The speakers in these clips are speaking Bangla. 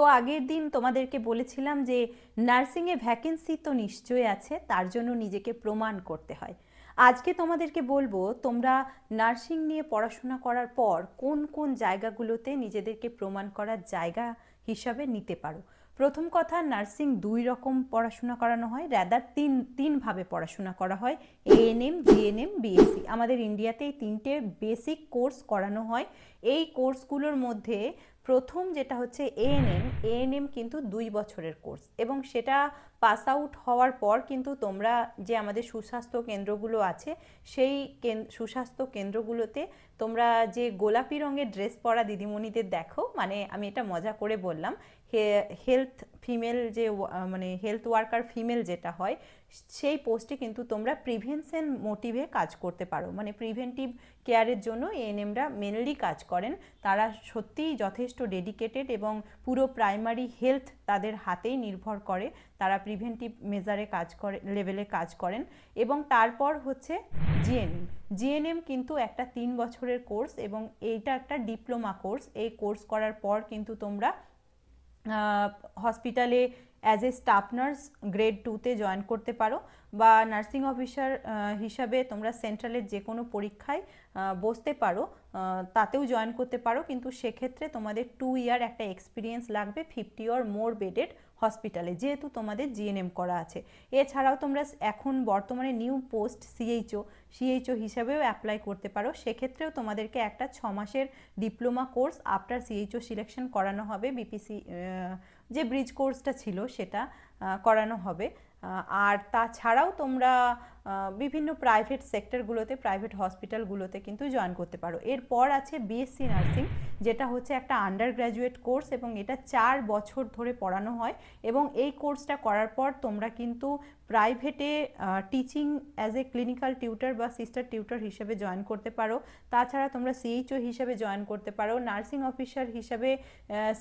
তো আগের দিন তোমাদেরকে বলেছিলাম যে নার্সিংয়ে ভ্যাকেন্সি তো নিশ্চয়ই আছে, তার জন্য নিজেকে প্রমাণ করতে হয়। আজকে তোমাদেরকে বলবো তোমরা নার্সিং নিয়ে পড়াশোনা করার পর কোন কোন জায়গাগুলোতে নিজেদেরকে প্রমাণ করার জায়গা হিসাবে নিতে পারো। প্রথম কথা, নার্সিং দুই রকম পড়াশোনা করানো হয়, রাদার তিনভাবে পড়াশোনা করা হয়। ANM, GNM, BSc. আমাদের ইন্ডিয়াতে এই তিনটে বেসিক কোর্স করানো হয়। এই কোর্সগুলোর মধ্যে প্রথম যেটা হচ্ছে এএনএম। এএনএম কিন্তু 2 বছরের কোর্স, এবং সেটা পাস আউট হওয়ার পর কিন্তু তোমরা যে আমাদের সুস্বাস্থ্য কেন্দ্রগুলো আছে সেই সুস্বাস্থ্য কেন্দ্রগুলোতে তোমরা যে গোলাপি রঙের ড্রেস পরা দিদিমণিদের দেখো, মানে আমি এটা মজা করে বললাম, হেলথ ফিমেল যে মানে হেলথ ওয়ার্কার ফিমেল যেটা হয়, সেই পোস্টে কিন্তু তোমরা প্রিভেনশন মোটিভে কাজ করতে পারো। মানে প্রিভেন্টিভ কেয়ারের জন্য এএনএমরা মেনলি কাজ করেন। তারা সত্যিই যথেষ্ট ডেডিকেটেড এবং পুরো প্রাইমারি হেলথ তাদের হাতেই নির্ভর করে। তারা প্রিভেন্টিভ মেজারে কাজ করে, লেভেলে কাজ করেন। এবং তারপর হচ্ছে জিএনএম। জিএনএম কিন্তু একটা 3 বছরের কোর্স, এবং এইটা একটা ডিপ্লোমা কোর্স। এই কোর্স করার পর কিন্তু তোমরা হসপিটালে as a staff nurse grade 2তে জয়েন করতে পারো, বা নার্সিং অফিসার হিসাবে তোমরা সেন্ট্রালের যে কোনো পরীক্ষায় বসতে পারো, তাতেও জয়েন করতে পারো। কিন্তু সেক্ষেত্রে তোমাদের 2 ইয়ার একটা এক্সপিরিয়েন্স লাগবে 50 or more বেডেড হসপিটালে, যেহেতু তোমাদের জিএনএম করা আছে। এছাড়াও তোমরা এখন বর্তমানে নিউ পোস্ট সিএইচও হিসাবেও অ্যাপ্লাই করতে পারো। সেক্ষেত্রেও তোমাদেরকে একটা 6 মাসের diploma course after CHO selection করানো হবে। বিপিসি যে ব্রিজ কোর্সটা ছিল সেটা করানো হবে। আর তাছাড়াও তোমরা বিভিন্ন প্রাইভেট সেক্টরগুলোতে, প্রাইভেট হসপিটালগুলোতে কিন্তু জয়েন করতে পারো। এরপর আছে বিএসসি নার্সিং, যেটা হচ্ছে একটা আন্ডার গ্র্যাজুয়েট কোর্স, এবং এটা 4 বছর ধরে পড়ানো হয়। এবং এই কোর্সটা করার পর তোমরা কিন্তু প্রাইভেটে teaching as a clinical tutor বা সিস্টার টিউটর হিসেবে জয়েন করতে পারো। তাছাড়া তোমরা সিএইচও হিসেবে জয়েন করতে পারো, নার্সিং অফিসার হিসেবে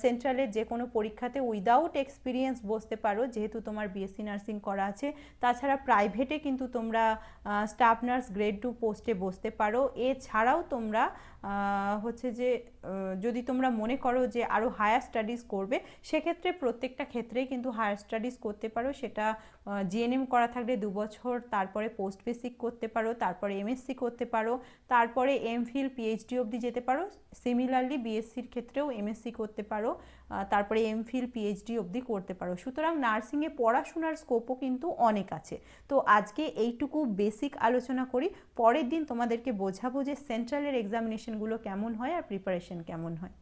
সেন্ট্রালের যে কোনো পরীক্ষাতে উইদাউট এক্সপিরিয়েন্স বসতে পারো, যেহেতু তোমার বিএসসি নার্সিং করা আছে। তাছাড়া প্রাইভেটে কিন্তু তোমরা স্টাফ নার্স গ্রেড 2 পোস্টে বসতে পারো। এছাড়াও তোমরা হচ্ছে যে যদি তোমরা মনে করো যে আরও হায়ার স্টাডিজ করবে, সেক্ষেত্রে প্রত্যেকটা ক্ষেত্রেই কিন্তু হায়ার স্টাডিজ করতে পারো। সেটা জিএনএম করা থাকলে 2 বছর, তারপরে পোস্ট বেসিক করতে পারো, তারপরে এমএসসি করতে পারো, তারপরে এমফিল পিএইচডি অবধি যেতে পারো। সিমিলারলি বিএসসির ক্ষেত্রেও এমএসসি করতে পারো, তারপরে এমফিল পিএইচডি অবধি করতে পারো। সুতরাং নার্সিংয়ে পড়াশোনার স্কোপও কিন্তু অনেক আছে। তো আজকে এইটুকু বেসিক আলোচনা করি, পরের দিন তোমাদেরকে বোঝাবো যে সেন্ট্রালের এক্সামিনেশনগুলো কেমন হয় আর প্রিপারেশন কেমন হয়।